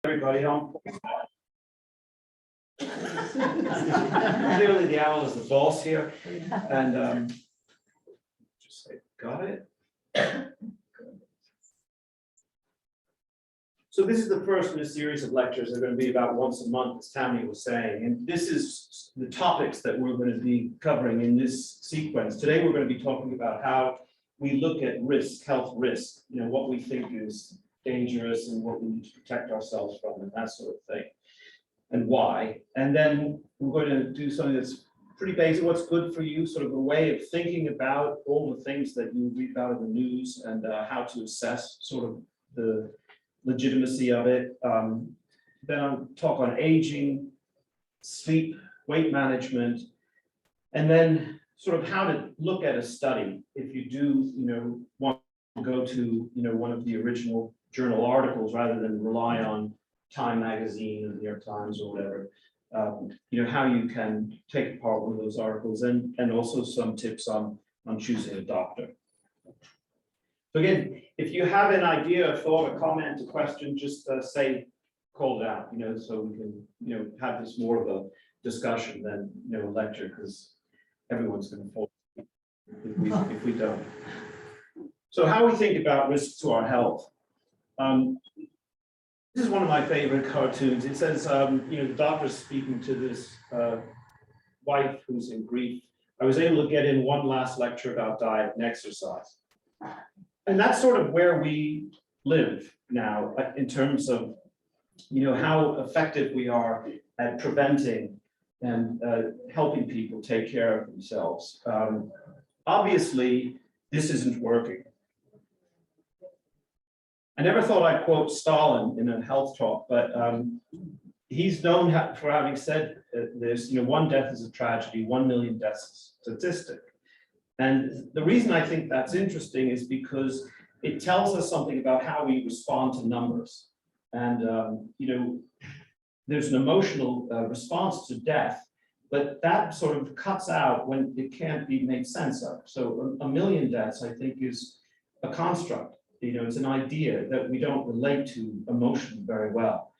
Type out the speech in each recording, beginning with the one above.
Everybody on. Clearly the owl is the boss here, and just say, got it? So this is the first in a series of lectures. They're going to be about once a month, as Tammy was saying, and this is the topics that we're going to be covering in this sequence. Today we're going to be talking about how we look at risk, health risk, what we think is dangerous and what we need to protect ourselves from and that sort of thing, and why. And then we're going to do something that's pretty basic, what's good for you, sort of a way of thinking about all the things that you read about in the news and how to assess sort of the legitimacy of it. Then I'll talk on aging, sleep, weight management, and then sort of how to look at a study if you do, want to go to, one of the original journal articles rather than rely on Time magazine or the New York Times or whatever. How you can take apart one of those articles and also some tips on choosing a doctor. So again, if you have an idea, a thought, a comment, a question, just call it out, so we can, have this more of a discussion than, a lecture, because everyone's going to fall if we don't. So how we think about risks to our health. This is one of my favorite cartoons. It says, the doctor's speaking to this wife who's in grief. I was able to get in one last lecture about diet and exercise. And that's sort of where we live now in terms of, how effective we are at preventing and helping people take care of themselves. Obviously, this isn't working. I never thought I'd quote Stalin in a health talk, but he's known for having said this, one death is a tragedy, 1 million deaths statistic. And the reason I think that's interesting is because it tells us something about how we respond to numbers. And, there's an emotional response to death, but that sort of cuts out when it can't be made sense of. So 1 million deaths, I think, is a construct. It's an idea that we don't relate to emotionally very well.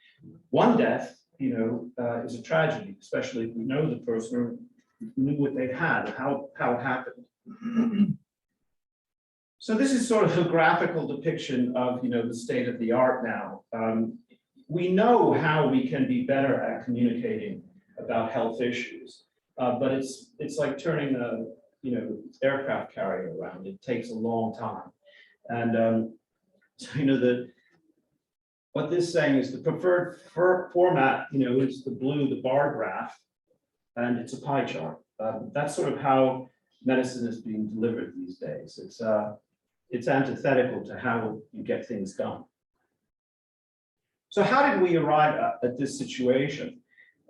One death, is a tragedy, especially if we know the person or knew what they had, how it happened. So this is sort of a graphical depiction of, the state of the art now. We know how we can be better at communicating about health issues, but it's like turning a, aircraft carrier around. It takes a long time. And so, what this is saying is the preferred format, is the blue, the bar graph, and it's a pie chart. That's sort of how medicine is being delivered these days. It's antithetical to how you get things done. So how did we arrive at this situation?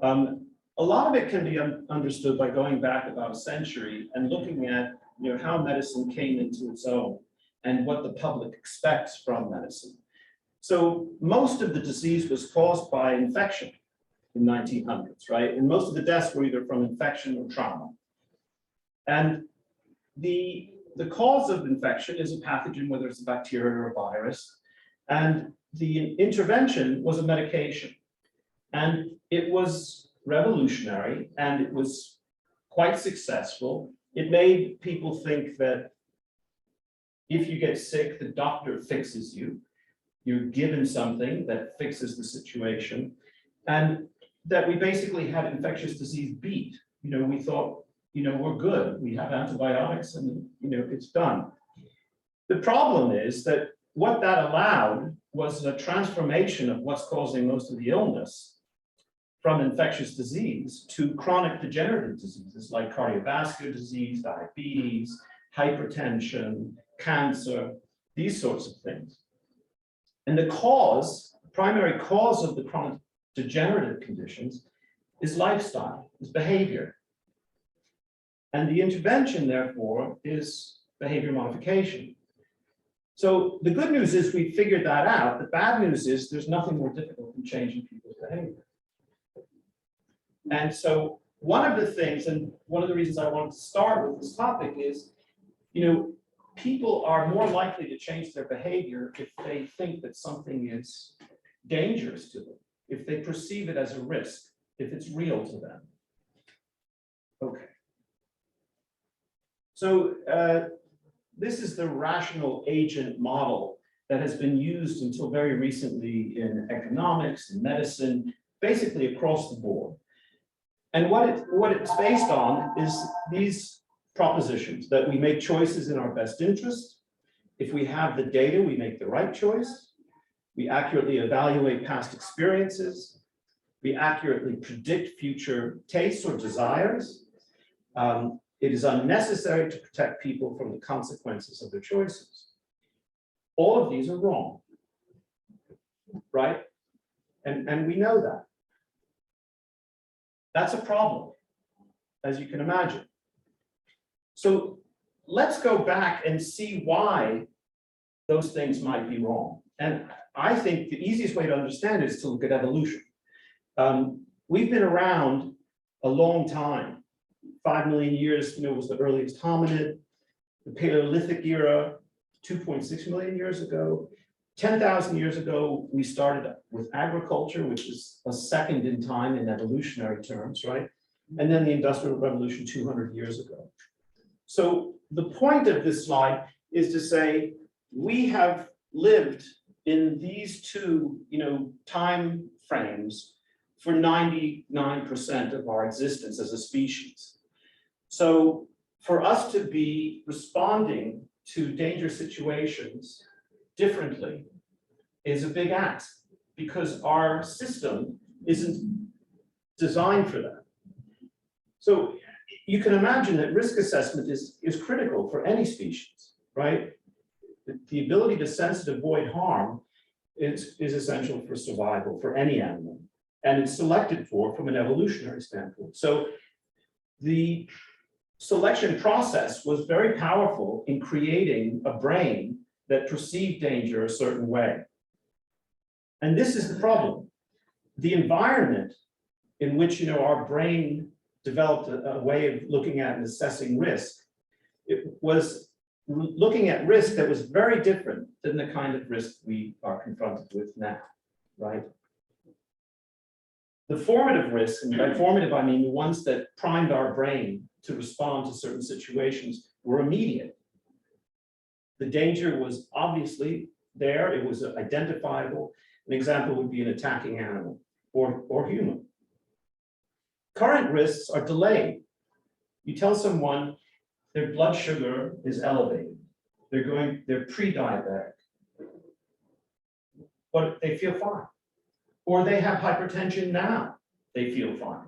A lot of it can be understood by going back about a century and looking at, how medicine came into its own and what the public expects from medicine. So most of the disease was caused by infection in 1900s, right? And most of the deaths were either from infection or trauma. And the cause of infection is a pathogen, whether it's a bacteria or a virus. And the intervention was a medication. And it was revolutionary and it was quite successful. It made people think that if you get sick, the doctor fixes you. You're given something that fixes the situation. And that we basically had infectious disease beat. We thought, we're good. We have antibiotics and, it's done. The problem is that what that allowed was a transformation of what's causing most of the illness from infectious disease to chronic degenerative diseases like cardiovascular disease, diabetes, hypertension, cancer, these sorts of things. And the primary cause of the chronic degenerative conditions is lifestyle, is behavior. And the intervention, therefore, is behavior modification. So the good news is we figured that out. The bad news is there's nothing more difficult than changing people's behavior. And so one of the things, and one of the reasons I wanted to start with this topic is, people are more likely to change their behavior if they think that something is dangerous to them, if they perceive it as a risk, if it's real to them. Okay. So this is the rational agent model that has been used until very recently in economics and medicine, basically across the board. And what it's based on is these propositions that we make choices in our best interest. If we have the data, we make the right choice. We accurately evaluate past experiences. We accurately predict future tastes or desires. It is unnecessary to protect people from the consequences of their choices. All of these are wrong, right? And we know that. That's a problem, as you can imagine. So let's go back and see why those things might be wrong. And I think the easiest way to understand it is to look at evolution. We've been around a long time. 5 million years, was the earliest hominid. The Paleolithic era, 2.6 million years ago. 10,000 years ago, we started with agriculture, which is a second in time in evolutionary terms, right? And then the Industrial Revolution 200 years ago. So the point of this slide is to say, we have lived in these two, time frames for 99% of our existence as a species. So for us to be responding to danger situations differently is a big ask, because our system isn't designed for that. So you can imagine that risk assessment is critical for any species, right? The ability to sense and avoid harm is essential for survival for any animal, and it's selected for from an evolutionary standpoint. So the selection process was very powerful in creating a brain that perceived danger a certain way. And this is the problem. The environment in which our brain developed a way of looking at and assessing risk, it was looking at risk that was very different than the kind of risk we are confronted with now, right? The formative risks, and by formative I mean the ones that primed our brain to respond to certain situations, were immediate. The danger was obviously there, it was identifiable. An example would be an attacking animal or human. Current risks are delayed. You tell someone their blood sugar is elevated, they're pre-diabetic, but they feel fine. Or they have hypertension now, they feel fine.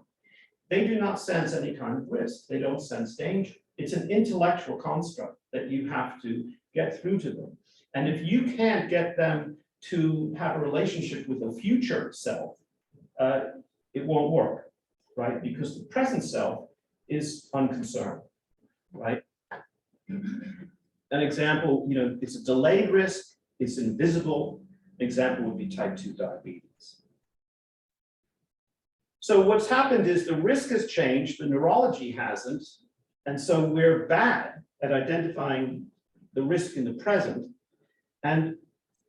They do not sense any kind of risk. They don't sense danger. It's an intellectual construct that you have to get through to them. And if you can't get them to have a relationship with a future self, it won't work, right? Because the present self is unconcerned, right? An example, it's a delayed risk, it's invisible. An example would be type 2 diabetes. So what's happened is the risk has changed, the neurology hasn't, and so we're bad at identifying the risk in the present, and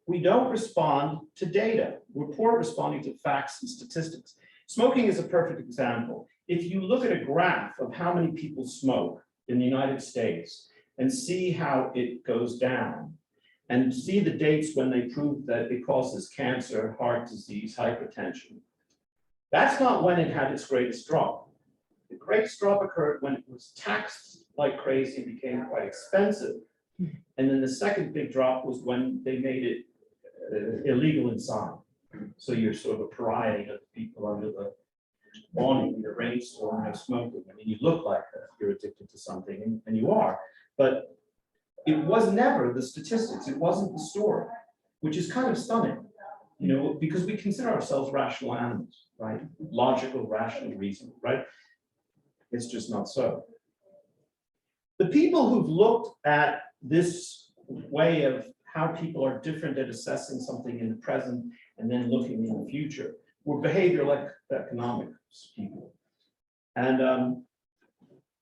we don't respond to data. We're poor at responding to facts and statistics. Smoking is a perfect example. If you look at a graph of how many people smoke in the United States and see how it goes down, and see the dates when they prove that it causes cancer, heart disease, hypertension, that's not when it had its greatest drop. The greatest drop occurred when it was taxed like crazy and became quite expensive. And then the second big drop was when they made it illegal inside. So you're sort of a pariah of people under the awning in a rainstorm and smoking. I mean, you look like you're addicted to something, and you are. But it was never the statistics. It wasn't the story, which is kind of stunning. Because we consider ourselves rational animals, right? Logical, rational, reasonable, right? It's just not so. The people who've looked at this way of how people are different at assessing something in the present and then looking in the future were behavioral economics people. And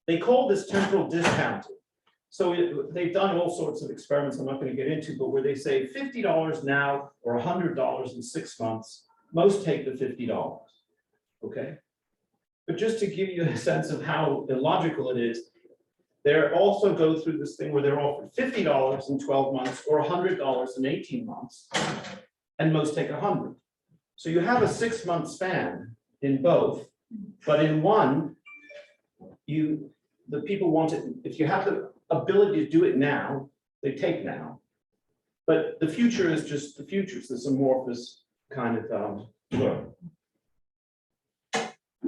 they call this temporal discounting. So they've done all sorts of experiments I'm not going to get into, but where they say $50 now or $100 in 6 months, most take the $50, okay? But just to give you a sense of how illogical it is, they also go through this thing where they're offered $50 in 12 months or $100 in 18 months, and most take 100. So you have a 6-month span in both, but in one, the people want it, if you have the ability to do it now, they take now. But the future is just the future. It's this amorphous kind of look.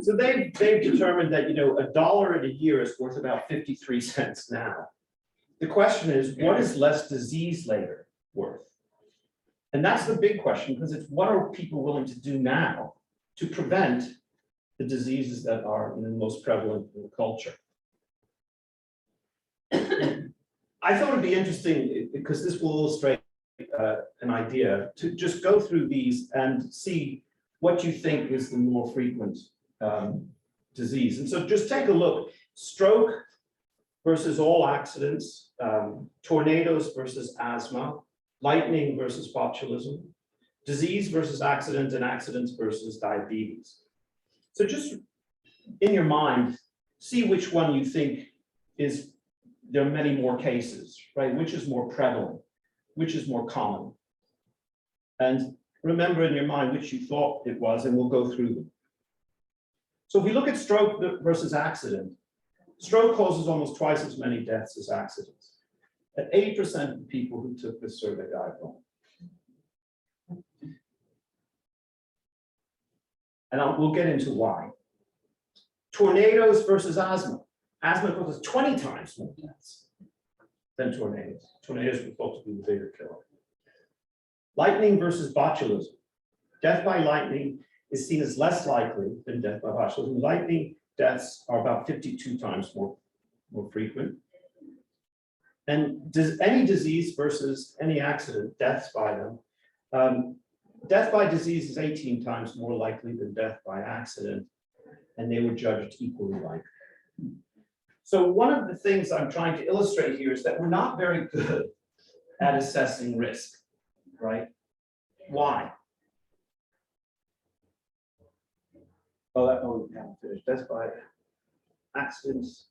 So they've determined that, $1 in a year is worth about 53 cents now. The question is, what is less disease later worth? And that's the big question, because it's what are people willing to do now to prevent the diseases that are the most prevalent in the culture. I thought it'd be interesting, because this will illustrate an idea, to just go through these and see what you think is the more frequent disease. And so just take a look: stroke versus all accidents, tornadoes versus asthma, lightning versus botulism, disease versus accident, and accidents versus diabetes. So just in your mind, see which one you think is, there are many more cases, right? Which is more prevalent, which is more common. And remember in your mind which you thought it was, and we'll go through them. So if we look at stroke versus accident, stroke causes almost twice as many deaths as accidents. At 80% of the people who took this survey died wrong. And we'll get into why. Tornadoes versus asthma. Asthma causes 20 times more deaths than tornadoes. Tornadoes were thought to be the bigger killer. Lightning versus botulism. Death by lightning is seen as less likely than death by botulism. Lightning deaths are about 52 times more frequent. And any disease versus any accident, deaths by them, death by disease is 18 times more likely than death by accident, and they were judged equally likely. So one of the things I'm trying to illustrate here is that we're not very good at assessing risk, right? Why? Oh, yeah, finished. Death by accidents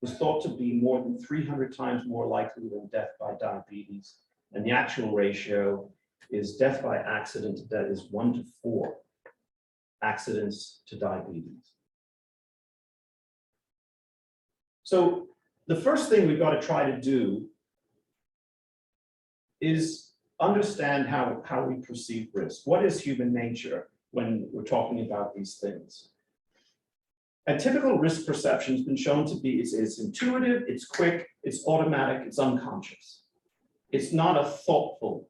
was thought to be more than 300 times more likely than death by diabetes. And the actual ratio is death by accident that is 1 to 4 accidents to diabetes. So the first thing we've got to try to do is understand how we perceive risk. What is human nature when we're talking about these things? A typical risk perception has been shown to be, it's intuitive, it's quick, it's automatic, it's unconscious. It's not a thoughtful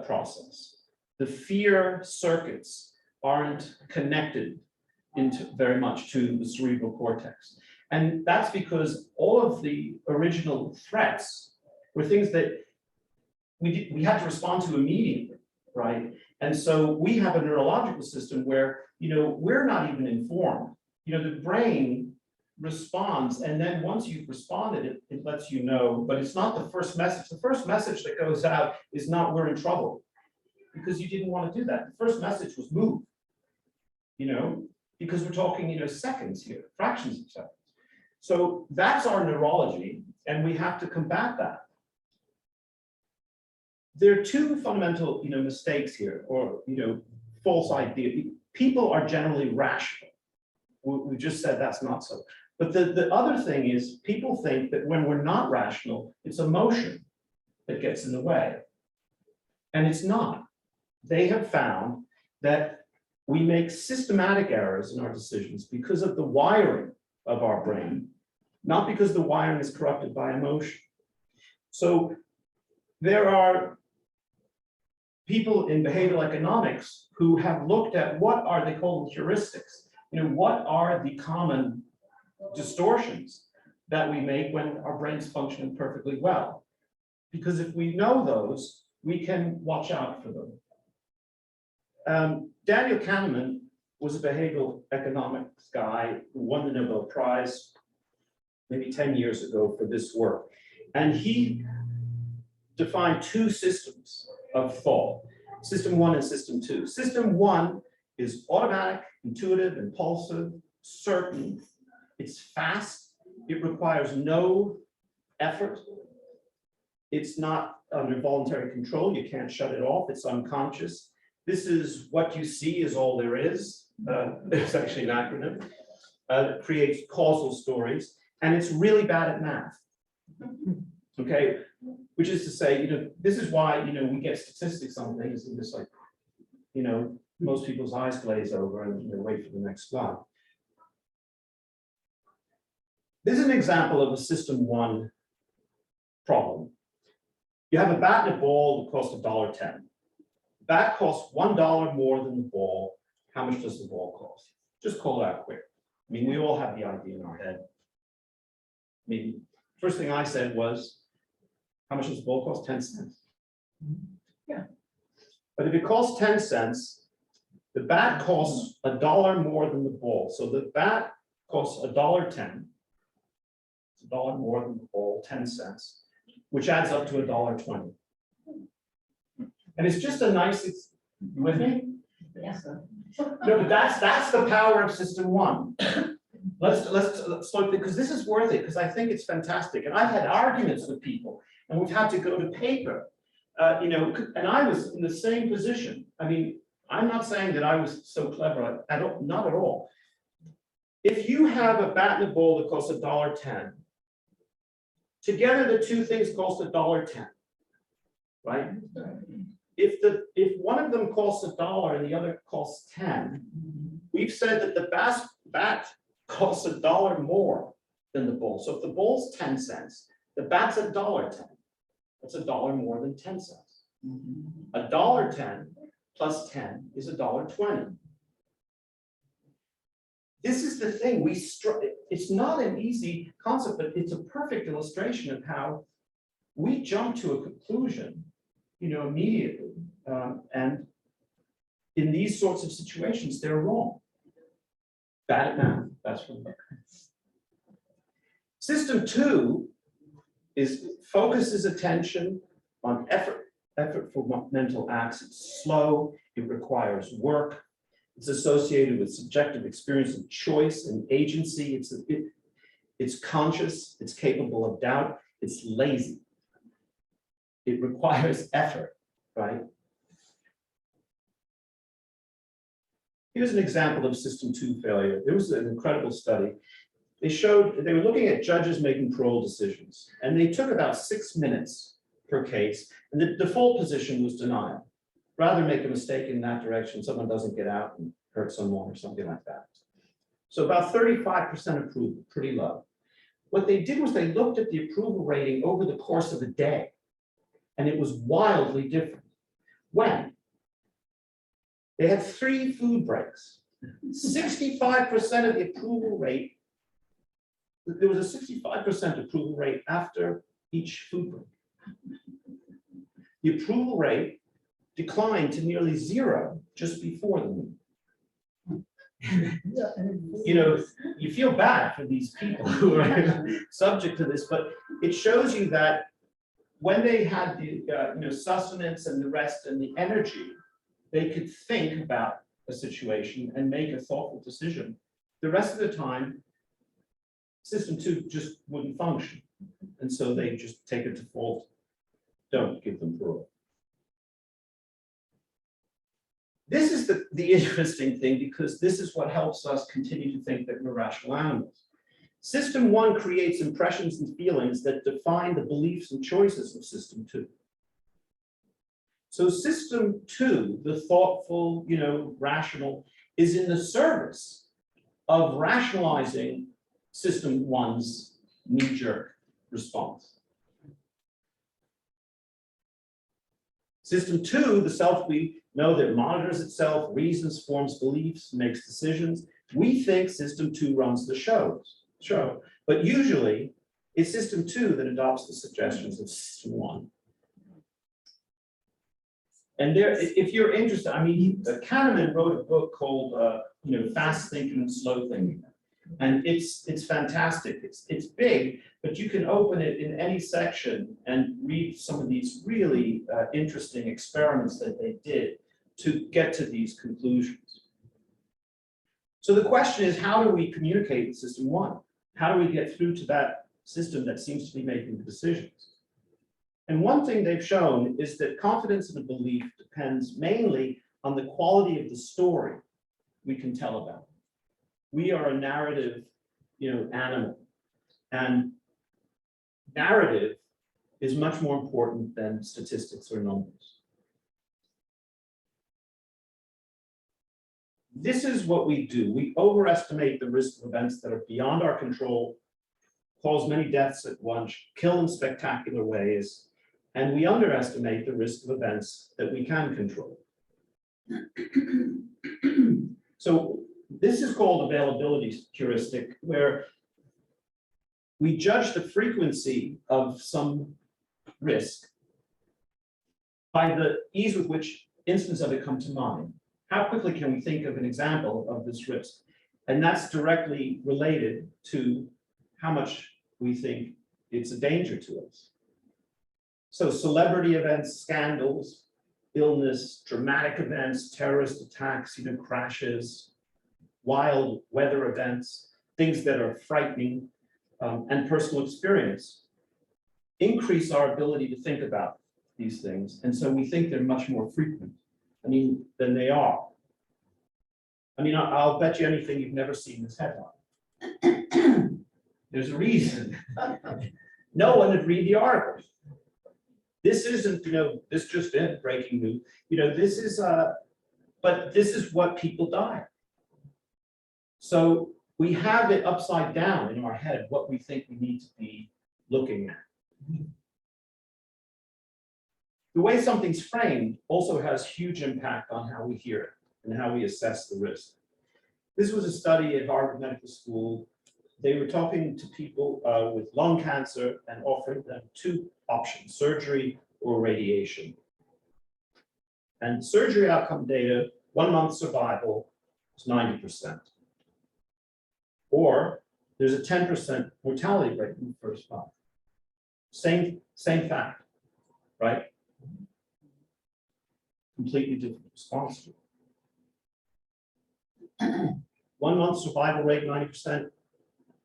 process. The fear circuits aren't connected very much to the cerebral cortex. And that's because all of the original threats were things that we had to respond to immediately, right? And so we have a neurological system where, we're not even informed. The brain responds, and then once you've responded, it lets you know, but it's not the first message. The first message that goes out is not "we're in trouble," because you didn't want to do that. The first message was "move," because we're talking, seconds here, fractions of seconds. So that's our neurology, and we have to combat that. There are two fundamental, mistakes here, or, false idea. People are generally rational. We just said that's not so. But the other thing is, people think that when we're not rational, it's emotion that gets in the way. And it's not. They have found that we make systematic errors in our decisions because of the wiring of our brain, not because the wiring is corrupted by emotion. So there are people in behavioral economics who have looked at what are they called heuristics. What are the common distortions that we make when our brains function perfectly well? Because if we know those, we can watch out for them. Daniel Kahneman was a behavioral economics guy who won the Nobel Prize maybe 10 years ago for this work. And he defined two systems of thought, system one and system two. System one is automatic, intuitive, impulsive, certain. It's fast. It requires no effort. It's not under voluntary control. You can't shut it off. It's unconscious. This is what you see is all there is. It's actually an acronym. It creates causal stories, and it's really bad at math. Okay, which is to say, this is why, we get statistics on things and just like, most people's eyes glaze over and they wait for the next slide. This is an example of a system one problem. You have a bat and a ball that cost $1.10. The bat costs $1 more than the ball. How much does the ball cost? Just call it out quick. I mean, we all have the idea in our head. I mean, first thing I said was, how much does the ball cost? 10 cents. Yeah. But if it costs 10 cents, the bat costs $1 more than the ball. So the bat costs $1.10. It's $1 more than the ball, 10 cents, which adds up to $1.20. And it's just a nice, you with me? Yes, sir. No, but that's the power of system one. Let's look, because this is worth it, because I think it's fantastic. And I've had arguments with people, and we've had to go to paper, and I was in the same position. I mean, I'm not saying that I was so clever at all, not at all. If you have a bat and a ball that costs $1.10, together the two things cost $1.10, right? If one of them costs $1 and the other costs 10, we've said that the bat costs $1 more than the ball. So if the ball's 10 cents, the bat's $1.10. That's $1 more than 10 cents. $1.10 plus 10 is $1.20. This is the thing it's not an easy concept, but it's a perfect illustration of how we jump to a conclusion, immediately. And in these sorts of situations, they're wrong. Bad at math, that's what. System two focuses attention on effort for mental acts. It's slow, it requires work. It's associated with subjective experience of choice and agency. It's conscious, it's capable of doubt, it's lazy. It requires effort, right? Here's an example of system two failure. There was an incredible study. They were looking at judges making parole decisions, and they took about 6 minutes per case, and the default position was denial. Rather make a mistake in that direction, someone doesn't get out and hurt someone or something like that. So about 35% approval, pretty low. What they did was they looked at the approval rating over the course of a day, and it was wildly different. When? They had 3 food breaks. 65% of the approval rate, there was a 65% approval rate after each food break. The approval rate declined to nearly 0 just before the meal. You feel bad for these people who are subject to this, but it shows you that when they had the sustenance and the rest and the energy, they could think about a situation and make a thoughtful decision. The rest of the time, system two just wouldn't function. And so they just take a default, don't give them parole. This is the interesting thing, because this is what helps us continue to think that we're rational animals. System one creates impressions and feelings that define the beliefs and choices of system two. So system two, the thoughtful, rational, is in the service of rationalizing system one's knee-jerk response. System two, the self we know that monitors itself, reasons, forms beliefs, makes decisions. We think system two runs the show, but usually it's system two that adopts the suggestions of system one. And if you're interested, Kahneman wrote a book called Fast Thinking and Slow Thinking. And it's fantastic. It's big, but you can open it in any section and read some of these really interesting experiments that they did to get to these conclusions. So the question is, how do we communicate with system one? How do we get through to that system that seems to be making the decisions? And one thing they've shown is that confidence in a belief depends mainly on the quality of the story we can tell about it. We are a narrative, animal, and narrative is much more important than statistics or numbers. This is what we do. We overestimate the risk of events that are beyond our control, cause many deaths at once, kill in spectacular ways, and we underestimate the risk of events that we can control. So this is called availability heuristic, where we judge the frequency of some risk by the ease with which instances of it come to mind. How quickly can we think of an example of this risk? And that's directly related to how much we think it's a danger to us. So celebrity events, scandals, illness, dramatic events, terrorist attacks, crashes, wild weather events, things that are frightening, and personal experience increase our ability to think about these things. And so we think they're much more frequent, than they are. I'll bet you anything you've never seen this headline. There's a reason. No one would read the article. This isn't, this just in, breaking news. This is, but this is what people die. So we have it upside down in our head, what we think we need to be looking at. The way something's framed also has huge impact on how we hear it and how we assess the risk. This was a study at Harvard Medical School. They were talking to people with lung cancer and offered them two options, surgery or radiation. And surgery outcome data, 1 month survival is 90%. Or there's a 10% mortality rate in the first month. Same fact, right? Completely different response to it. 1 month survival rate, 90%.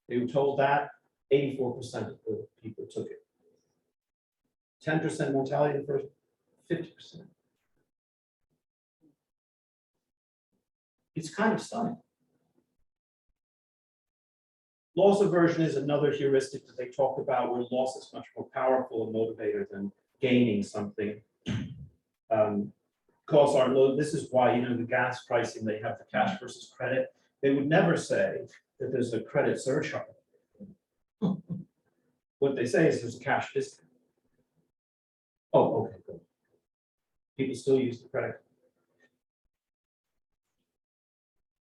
They were told that 84% of the people took it. 10% mortality in the first, 50%. It's kind of stunning. Loss aversion is another heuristic that they talk about, where loss is much more powerful a motivator than gaining something. Costs are low. This is why, the gas pricing, they have the cash versus credit. They would never say that there's a credit surcharge. What they say is there's a cash discount. Oh, okay, good. People still use the credit.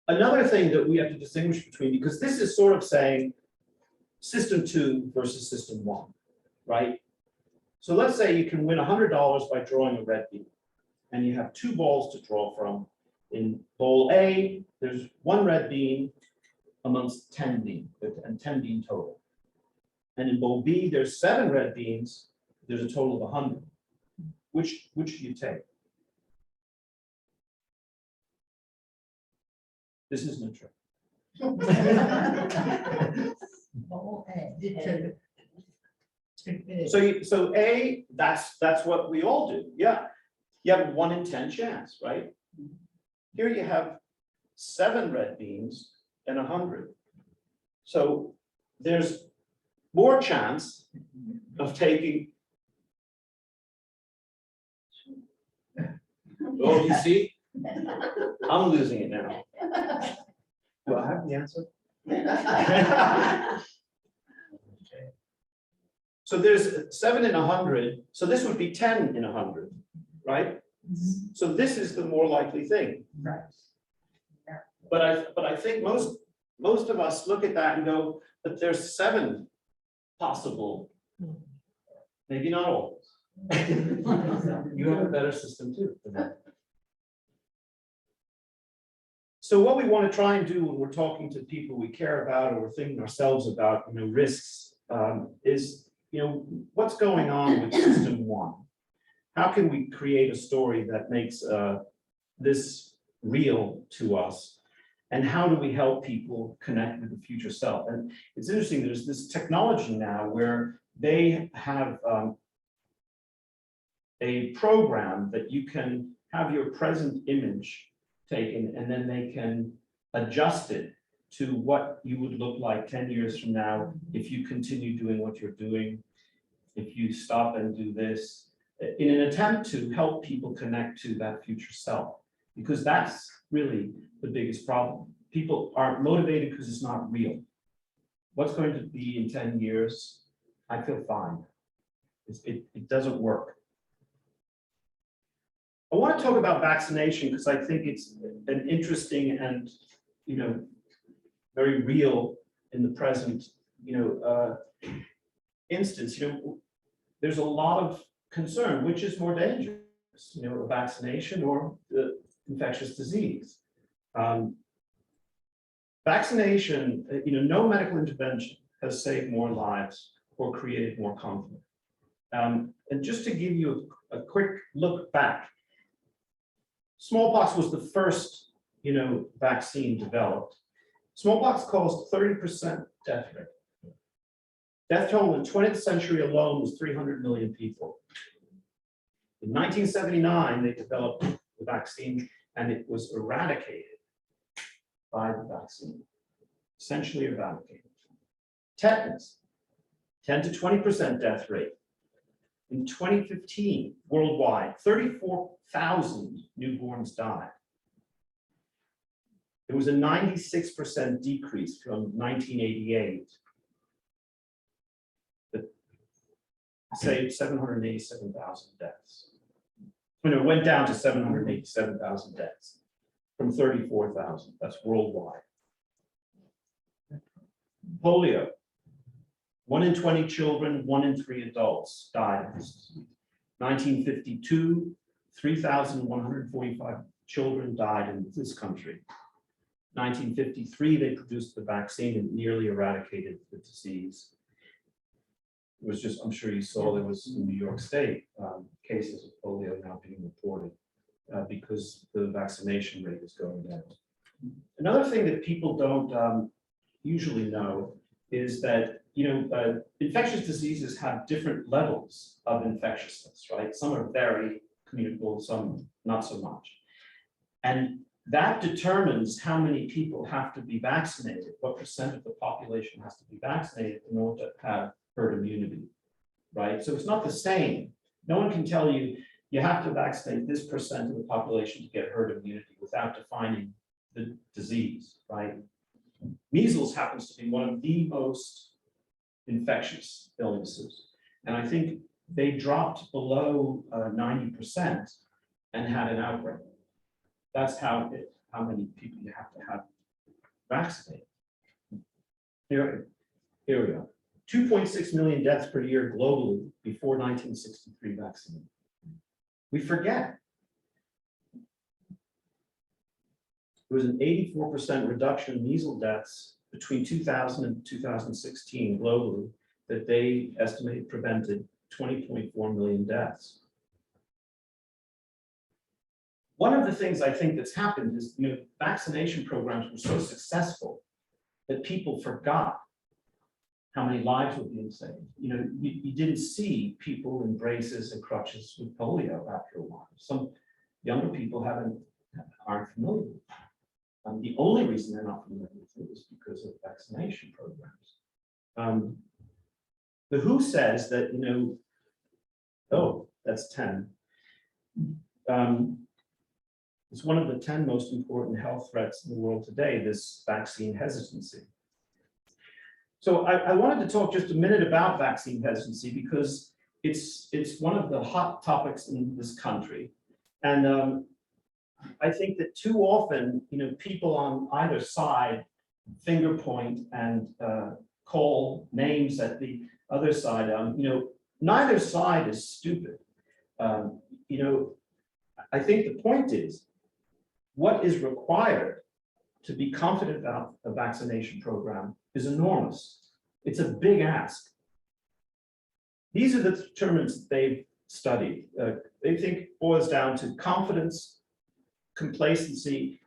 Another thing that we have to distinguish between, because this is sort of saying system 2 versus system 1, right? So let's say you can win $100 by drawing a red bean, and you have 2 balls to draw from. In bowl A, there's 1 red bean amongst 10 bean, and 10 bean total. And in bowl B, there's 7 red beans, there's a total of 100. Which do you take? This isn't a trick. So A, that's what we all do. Yeah. You have a 1 in 10 chance, right? Here you have 7 red beans and 100. So there's more chance of taking. Oh, you see? I'm losing it now. Do I have the answer? Okay. So there's 7 in 100. So this would be 10 in 100, right? So this is the more likely thing. Right. But I think most of us look at that and go, but there's 7 possible. Maybe not all. You have a better system too. So what we want to try and do when we're talking to people we care about or we're thinking ourselves about, risks, is, what's going on with system one? How can we create a story that makes this real to us? And how do we help people connect with the future self? And it's interesting, there's this technology now where they have a program that you can have your present image taken, and then they can adjust it to what you would look like 10 years from now if you continue doing what you're doing, if you stop and do this, in an attempt to help people connect to that future self, because that's really the biggest problem. People aren't motivated because it's not real. What's going to be in 10 years? I feel fine. It doesn't work. I want to talk about vaccination because I think it's an interesting and, very real in the present, instance. There's a lot of concern, which is more dangerous, a vaccination or the infectious disease. Vaccination, no medical intervention has saved more lives or created more conflict. And just to give you a quick look back, smallpox was the first, vaccine developed. Smallpox caused 30% death rate. Death toll in the 20th century alone was 300 million people. In 1979, they developed the vaccine and it was eradicated by the vaccine, essentially eradicated. Tetanus, 10 to 20% death rate. In 2015, worldwide, 34,000 newborns died. There was a 96% decrease from 1988 that saved 787,000 deaths. It went down to 787,000 deaths from 34,000. That's worldwide. Polio. 1 in 20 children, 1 in 3 adults died of this disease. 1952, 3,145 children died in this country. 1953, they produced the vaccine and nearly eradicated the disease. It was just, I'm sure you saw, there was in New York State cases of polio now being reported because the vaccination rate is going down. Another thing that people don't usually know is that infectious diseases have different levels of infectiousness, right? Some are very communicable, some not so much. And that determines how many people have to be vaccinated, what percent of the population has to be vaccinated in order to have herd immunity, right? So it's not the same. No one can tell you, you have to vaccinate this percent of the population to get herd immunity without defining the disease, right? Measles happens to be one of the most infectious illnesses. And I think they dropped below 90% and had an outbreak. That's how many people you have to have vaccinated. Here we go. 2.6 million deaths per year globally before 1963 vaccine. We forget. There was an 84% reduction in measles deaths between 2000 and 2016 globally that they estimate prevented 20.4 million deaths. One of the things I think that's happened is, vaccination programs were so successful that people forgot how many lives were being saved. You didn't see people in braces and crutches with polio after a while. Some younger people aren't familiar with it. The only reason they're not familiar with it is because of vaccination programs. The WHO says that, oh, that's 10. It's one of the 10 most important health threats in the world today, this vaccine hesitancy. So I wanted to talk just a minute about vaccine hesitancy because it's one of the hot topics in this country. And I think that too often, people on either side finger point and call names at the other side. Neither side is stupid. I think the point is, what is required to be confident about a vaccination program is enormous. It's a big ask. These are the determinants they've studied. They think it boils down to confidence, complacency,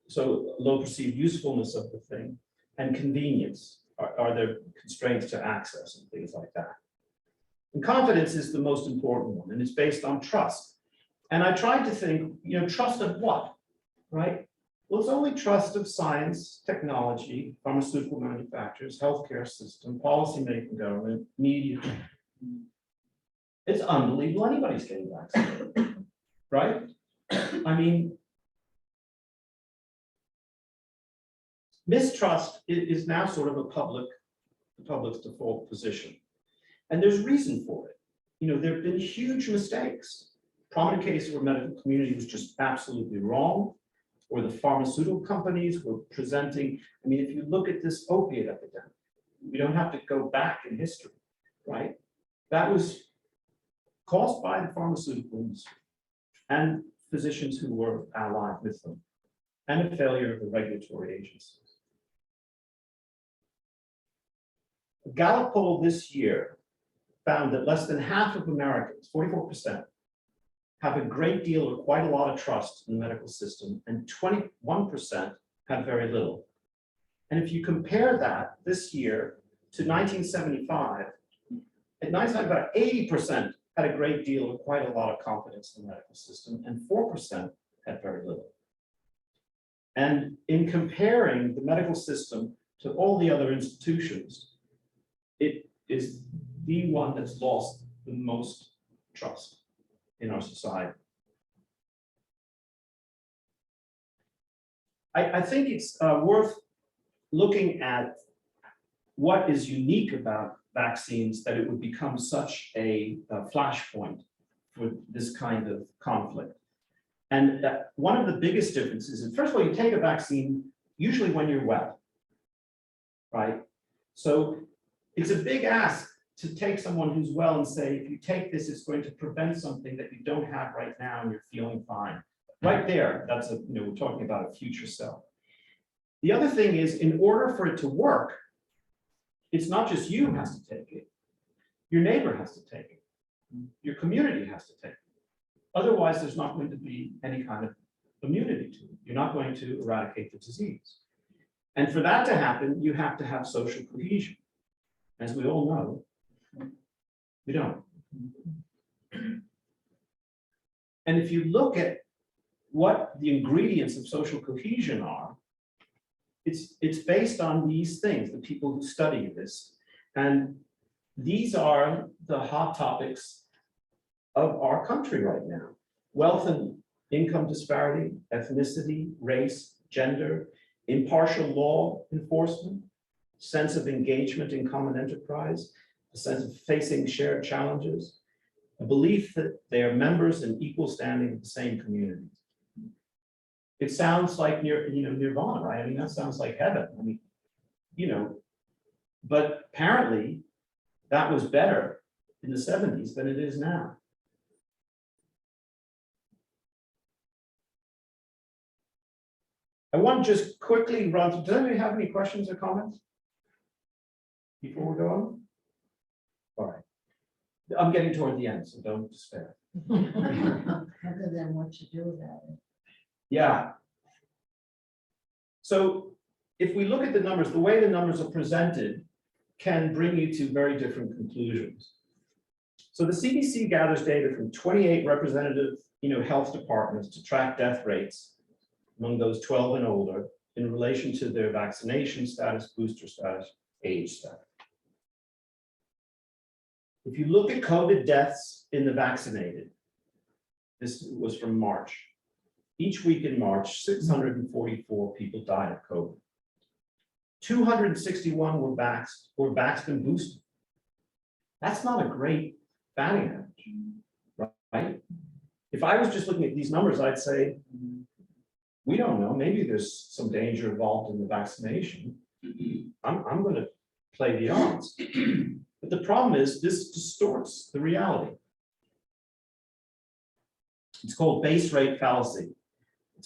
so low perceived usefulness of the thing, and convenience. Are there constraints to access and things like that? And confidence is the most important one, and it's based on trust. And I tried to think, trust of what, right? Well, it's only trust of science, technology, pharmaceutical manufacturers, healthcare system, policymaking government, media. It's unbelievable anybody's getting vaccinated, right? I mean, mistrust is now sort of the public's default position. And there's reason for it. There have been huge mistakes. Prominent cases where medical community was just absolutely wrong, or the pharmaceutical companies were presenting. I mean, if you look at this opiate epidemic, we don't have to go back in history, right? That was caused by the pharmaceutical industry and physicians who were allied with them, and a failure of the regulatory agencies. A Gallup poll this year found that less than half of Americans, 44%, have a great deal or quite a lot of trust in the medical system, and 21% have very little. And if you compare that this year to 1975, at 1975, about 80% had a great deal or quite a lot of confidence in the medical system, and 4% had very little. And in comparing the medical system to all the other institutions, it is the one that's lost the most trust in our society. I think it's worth looking at what is unique about vaccines that it would become such a flashpoint for this kind of conflict. And one of the biggest differences is, first of all, you take a vaccine usually when you're well, right? So it's a big ask to take someone who's well and say, if you take this, it's going to prevent something that you don't have right now and you're feeling fine. Right there, that's we're talking about a future self. The other thing is, in order for it to work, it's not just you who has to take it. Your neighbor has to take it. Your community has to take it. Otherwise, there's not going to be any kind of immunity to it. You're not going to eradicate the disease. And for that to happen, you have to have social cohesion. As we all know, we don't. And if you look at what the ingredients of social cohesion are, it's based on these things, the people who study this. And these are the hot topics of our country right now: wealth and income disparity, ethnicity, race, gender, impartial law enforcement, sense of engagement in common enterprise, a sense of facing shared challenges, a belief that they are members in equal standing of the same communities. It sounds like nirvana, right? I mean, that sounds like heaven. I mean, but apparently that was better in the 70s than it is now. I want to just quickly run through. Does anybody have any questions or comments before we go on? All right. I'm getting toward the end, so don't despair. Other than what you do about it. Yeah. So if we look at the numbers, the way the numbers are presented can bring you to very different conclusions. So the CDC gathers data from 28 representative, health departments to track death rates among those 12 and older in relation to their vaccination status, booster status, age status. If you look at COVID deaths in the vaccinated, this was from March. Each week in March, 644 people died of COVID. 261 were vaxxed and boosted. That's not a great batting average, right? If I was just looking at these numbers, I'd say, we don't know, maybe there's some danger involved in the vaccination. I'm going to play the odds. But the problem is this distorts the reality. It's called base rate fallacy.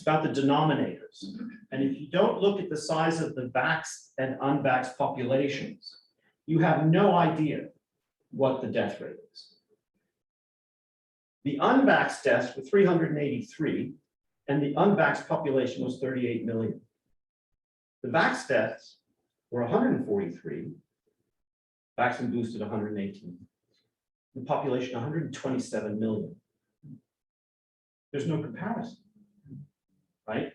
It's about the denominators. And if you don't look at the size of the vaxxed and unvaxxed populations, you have no idea what the death rate is. The unvaxxed deaths were 383, and the unvaxxed population was 38 million. The vaxxed deaths were 143, vaxxed and boosted 118. The population 127 million. There's no comparison, right?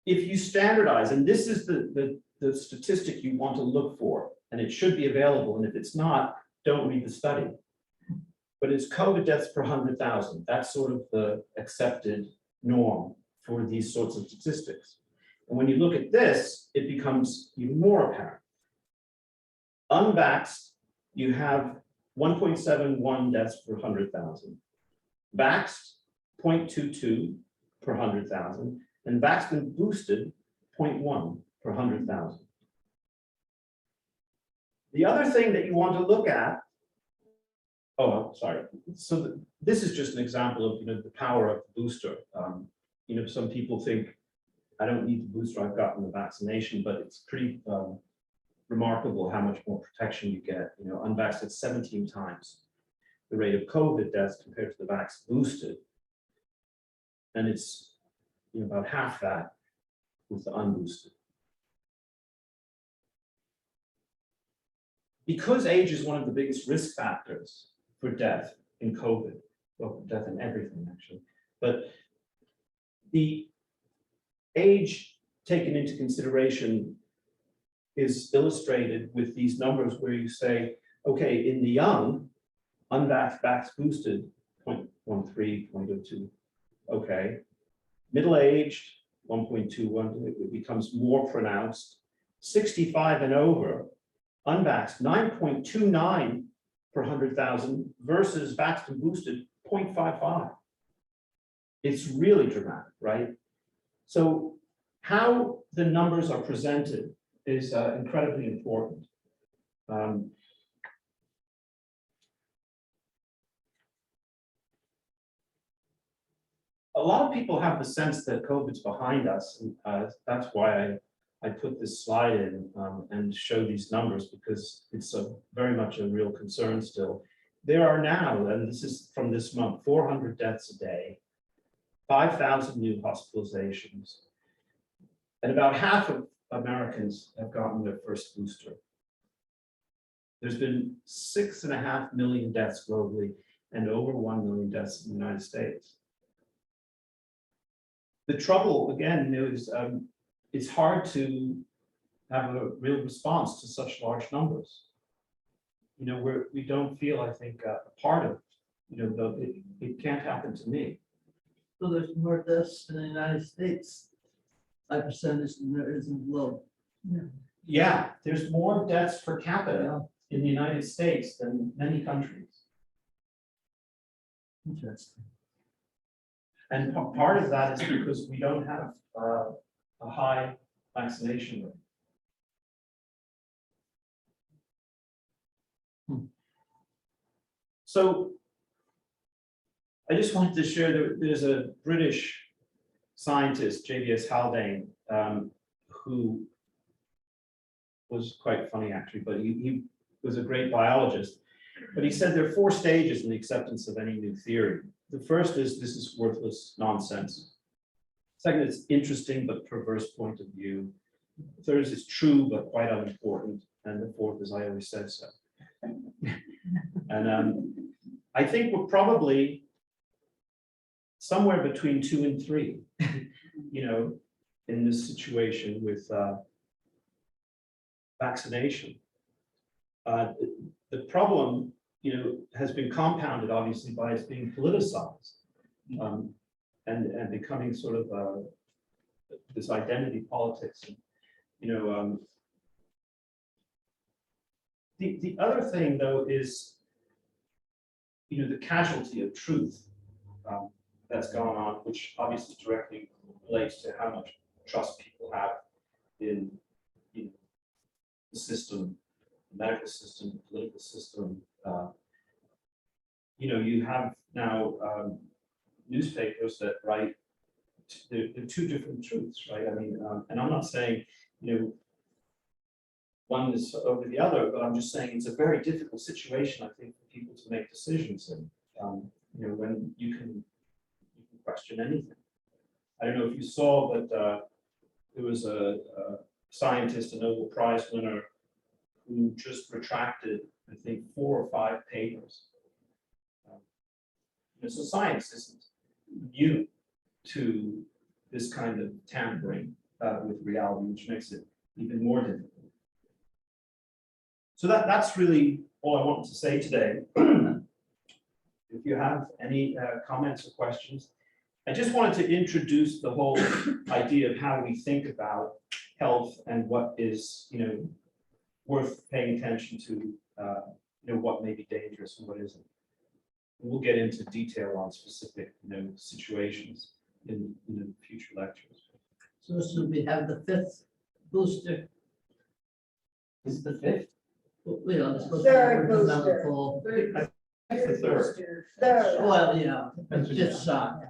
If you standardize, and this is the statistic you want to look for, and it should be available, and if it's not, don't read the study. But it's COVID deaths per 100,000. That's sort of the accepted norm for these sorts of statistics. And when you look at this, it becomes even more apparent. Unvaxxed, you have 1.71 deaths per 100,000. Vaxxed, 0.22 per 100,000. And vaxxed and boosted, 0.1 per 100,000. The other thing that you want to look at, oh, sorry. So this is just an example of the power of the booster. Some people think I don't need the booster, I've gotten the vaccination, but it's pretty remarkable how much more protection you get. Unvaxxed at 17 times the rate of COVID deaths compared to the vaxxed boosted, and it's about half that with the unboosted. Because age is one of the biggest risk factors for death in COVID, well, death in everything actually, but the age taken into consideration is illustrated with these numbers where you say, okay, in the young, unvaxxed, vaxxed boosted, 0.13, 0.02, okay. Middle-aged, 1.21, it becomes more pronounced. 65 and over, unvaxxed, 9.29 per 100,000 versus vaxxed and boosted, 0.55. It's really dramatic, right? So how the numbers are presented is incredibly important. A lot of people have the sense that COVID's behind us, and that's why I put this slide in and show these numbers, because it's very much a real concern still. There are now, and this is from this month, 400 deaths a day, 5,000 new hospitalizations, and about half of Americans have gotten their first booster. There's been 6.5 million deaths globally and over 1 million deaths in the United States. The trouble, again, is it's hard to have a real response to such large numbers. We don't feel, I think, a part of, it can't happen to me. So there's more deaths in the United States by percentage than there is in the globe. Yeah, there's more deaths per capita in the United States than many countries. Interesting. And part of that is because we don't have a high vaccination rate. So I just wanted to share that there's a British scientist, JBS Haldane, who was quite funny actually, but he was a great biologist. But he said there are 4 stages in the acceptance of any new theory. The first is, this is worthless nonsense. Second, it's interesting but perverse point of view. The third is, it's true but quite unimportant. And the fourth is, I always said so. And I think we're probably somewhere between 2 and 3, in this situation with vaccination. The problem, has been compounded obviously by its being politicized and becoming sort of this identity politics. The other thing though is, the casualty of truth that's gone on, which obviously directly relates to how much trust people have in the system, the medical system, the political system. You have Now, newspapers that write, they're two different truths, right? I mean, and I'm not saying, one is over the other, but I'm just saying it's a very difficult situation, I think, for people to make decisions in, when you can question anything. I don't know if you saw, but there was a scientist, a Nobel Prize winner, who just retracted, I think, 4 or 5 papers. So science isn't new to this kind of tampering with reality, which makes it even more difficult. So that's really all I wanted to say today. If you have any comments or questions, I just wanted to introduce the whole idea of how we think about health and what is, worth paying attention to, what may be dangerous and what isn't. We'll get into detail on specific, situations in future lectures. So should we have the 5th booster? This is the 5th? It's supposed to Third be around the booster. fall. That's the 3rd. Third. Well, yeah, it's just shot.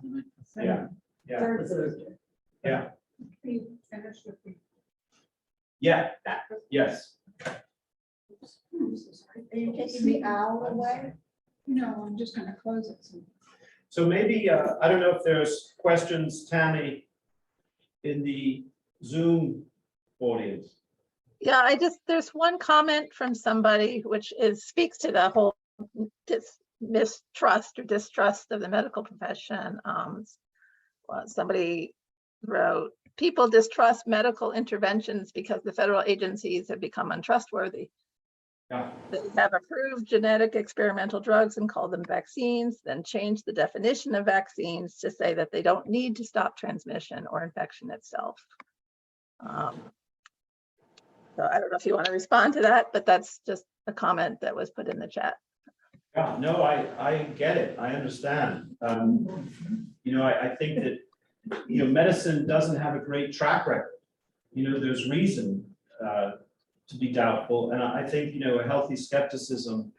Yeah, yeah, Third booster. yeah, You finished with the. yeah, yes. Are you taking the owl away? No, I'm just gonna close it. So maybe, I don't know if there's questions, Tammy, in the Zoom audience. Yeah, there's one comment from somebody which speaks to the whole mistrust or distrust of the medical profession. Somebody wrote, people distrust medical interventions because the federal agencies have become untrustworthy. Yeah. They have approved genetic experimental drugs and call them vaccines, then change the definition of vaccines to say that they don't need to stop transmission or infection itself. So I don't know if you want to respond to that, but that's just a comment that was put in the chat. Yeah, no, I get it. I understand. I think that, medicine doesn't have a great track record. There's reason to be doubtful. And I think, a healthy skepticism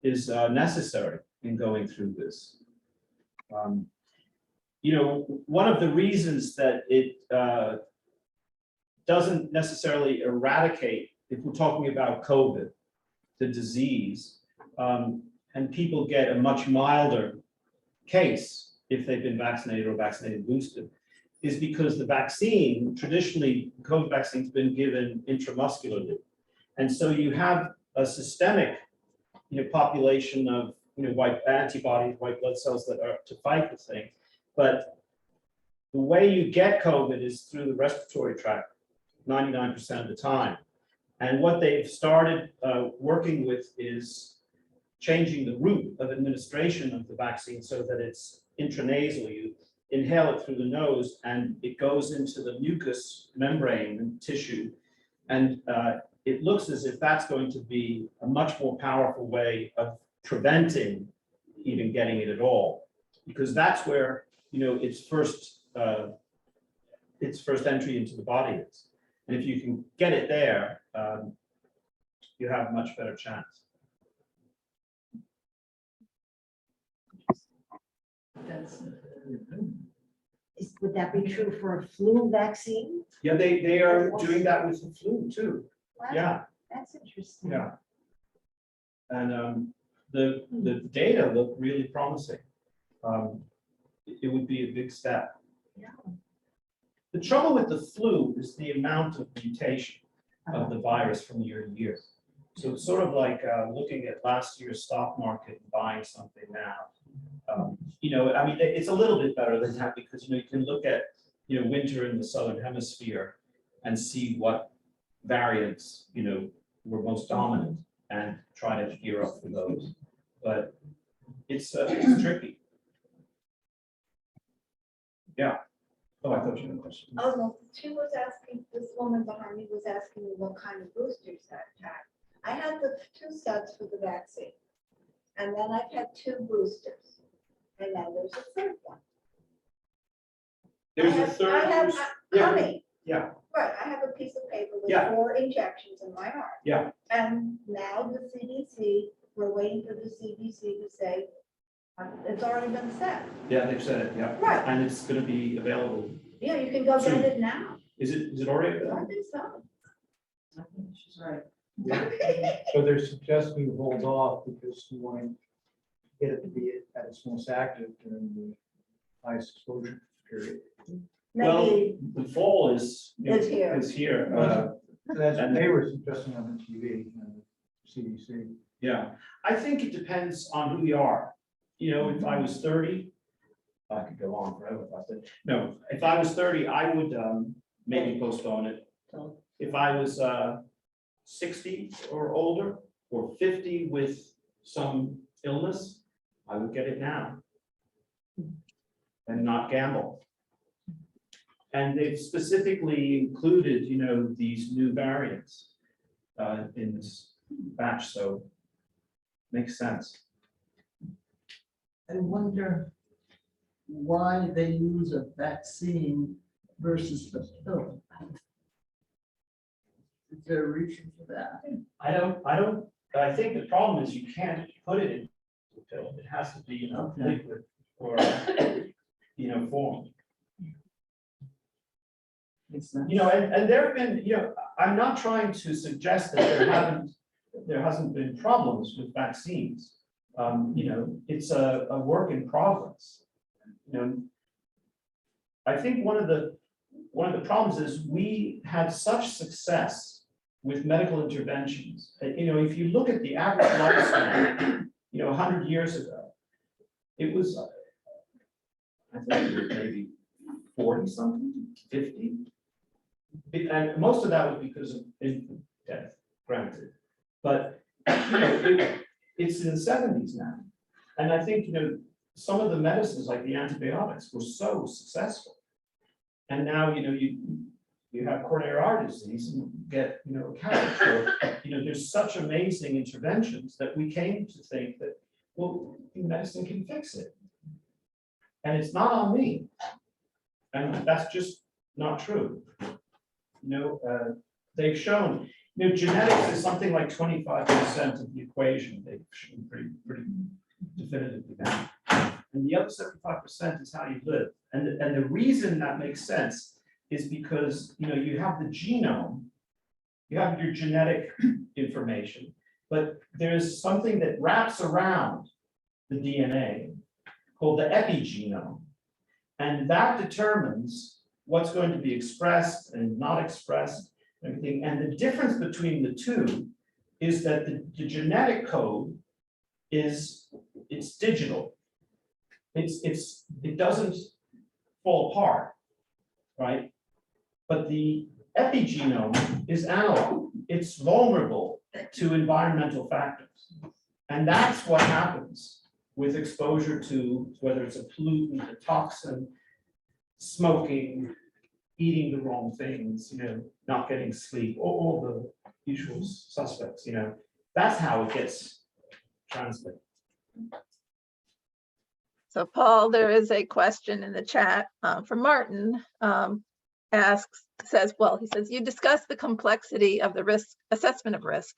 is necessary in going through this. One of the reasons that it doesn't necessarily eradicate, if we're talking about COVID, the disease, and people get a much milder case if they've been vaccinated or vaccinated boosted, is because the vaccine, traditionally, COVID vaccine has been given intramuscularly. And so you have a systemic population of white antibodies, white blood cells that are to fight the thing. But the way you get COVID is through the respiratory tract 99% of the time. And what they've started working with is changing the route of administration of the vaccine so that it's intranasal. You inhale it through the nose and it goes into the mucous membrane and tissue. And it looks as if that's going to be a much more powerful way of preventing even getting it at all, because that's where its first entry into the body is. And if you can get it there, you have a much better chance. Would that be true for a flu vaccine? Yeah, they are doing that with the flu too. Wow, Yeah, that's interesting. yeah. And the data look really promising. It would be a big step. Yeah. The trouble with the flu is the amount of mutation of the virus from year to year. So it's sort of like looking at last year's stock market and buying something now. I mean, it's a little bit better than that because you can look at winter in the southern hemisphere and see what variants were most dominant and try to gear up for those. But it's tricky. Yeah. Oh, I thought you had a question. Oh, no, she was asking, this woman behind me was asking me what kind of boosters I had. I had the 2 sets for the vaccine. And then I've had 2 boosters. And then there's a 3rd one. There's I a have- third. I have, boost- honey, Yeah, right, I have a piece of paper with Yeah. 4 injections in my arm. yeah. And now the CDC, we're waiting for the CDC to say It's already been set. Yeah, they've said it, yeah. Right. And it's gonna be available. Yeah, you can go get Soon. it now. Is it already I available? think so. I think she's right. So they're suggesting you hold off because you want to get it to be at its most active during the highest exposure period. Well, Maybe, the fall is. Is here. Is here, So that's what they were suggesting on the TV, CDC. yeah. I think it depends on who you are. You know, if I was 30, I could go on forever if I said, no, if I was 30, I would maybe postpone it. So, If I was 60 or older, or 50 with some illness, I would get it now. And not gamble. And they've specifically included, you know, these new variants in this batch, so makes sense. I wonder why they use a vaccine versus the pill. Is there a reason for that? I think the problem is you can't put it in the pill. It has to be in a Okay. liquid or, you know, form. Makes sense. You know, and there have been, you know, I'm not trying to suggest that there hasn't been problems with vaccines. You know, it's a work in progress. You know, I think one of the problems is we had such success with medical interventions. You know, if you look at the average lifespan, you know, 100 years ago, it was, I think it was maybe 40 something, 50. And most of that was because of infant death, granted. But, you know, it's in the 70s now. And I think, you know, some of the medicines like the antibiotics were so successful. And now, you know, you have coronary artery disease and get, you know, a cabbage. Or, you know, there's such amazing interventions that we came to think that, well, medicine can fix it. And it's not on me. And that's just not true. You know, they've shown, you know, genetics is something like 25% of the equation. They've shown pretty definitively now. And the other 75% is how you live. And the reason that makes sense is because, you know, you have the genome, you have your genetic information, but there's something that wraps around the DNA called the epigenome. And that determines what's going to be expressed and not expressed, and everything. And the difference between the two is that the genetic code it's digital. It doesn't fall apart, right? But the epigenome is analog. It's vulnerable to environmental factors. And that's what happens with exposure to, whether it's a pollutant, a toxin, smoking, eating the wrong things, you know, not getting sleep, all the usual suspects, you know, that's how it gets transmitted. So Paul, there is a question in the chat from Martin, he says, you discussed the complexity of the risk assessment of risk.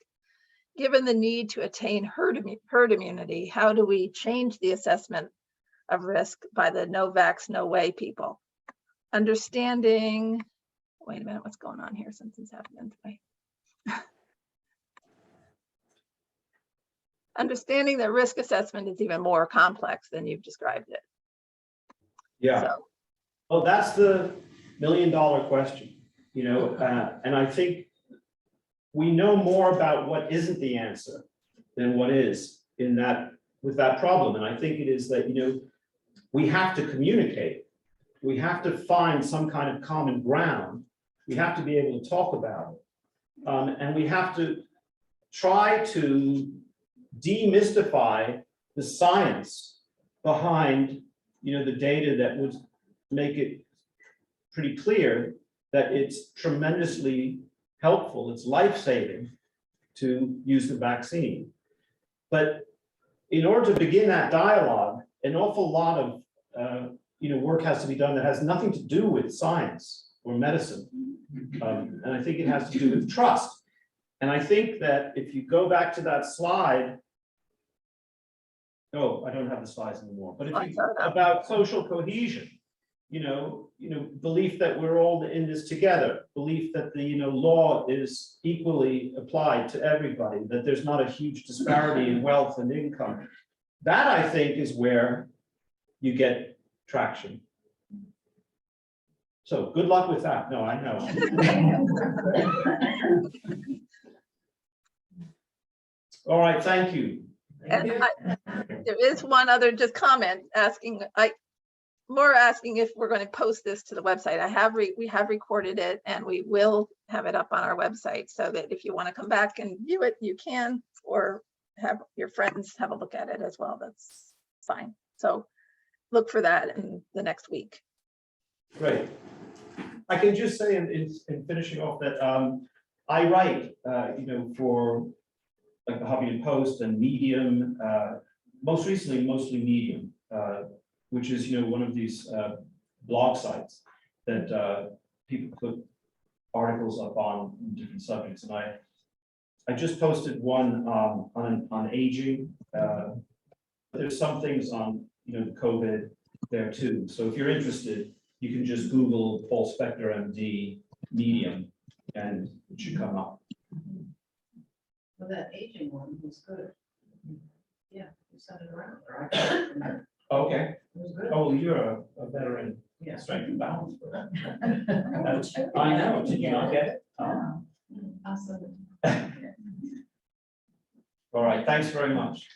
Given the need to attain herd immunity, how do we change the assessment of risk by the no vax, no way people? Understanding, wait a minute, what's going on here? Something's happening to me. Understanding that risk assessment is even more complex than you've described it. Yeah. So, Oh, that's the million-dollar question, you know, and I think we know more about what isn't the answer than what is in that, with that problem. And I think it is that, you know, we have to communicate. We have to find some kind of common ground. We have to be able to talk about it. And we have to try to demystify the science behind, you know, the data that would make it pretty clear that it's tremendously helpful, it's life-saving to use the vaccine. But in order to begin that dialogue, an awful lot of you know, work has to be done that has nothing to do with science or medicine. And I think it has to do with trust. And I think that if you go back to that slide Oh, I don't have the slides anymore, but if I you, saw that. about social cohesion, belief that we're all in this together, belief that the, law is equally applied to everybody, that there's not a huge disparity in wealth and income. That, I think, is where you get traction. So good luck with that. No, I know. All right, thank you. And there is one other just comment asking, more asking if we're going to post this to the website. We have recorded it and we will have it up on our website so that if you want to come back and view it, you can, or have your friends have a look at it as well. That's fine. So look for that in the next week. Great. I can just say in finishing off that I write, for like the Huffington Post and Medium, most recently, mostly Medium, which is, one of these blog sites that people put articles up on different subjects. And I just posted one on aging. There's some things on, the COVID there too. So if you're interested, you can just Google Paul Spector, MD, Medium, and it should come up. Well, that aging one was good. Yeah, you sent it around. Or I got it from her. Okay. It was good. Oh, you're a veteran. Yeah. Strength and balance. I know. Did you not get it? Oh. Awesome. All right. Thanks very much.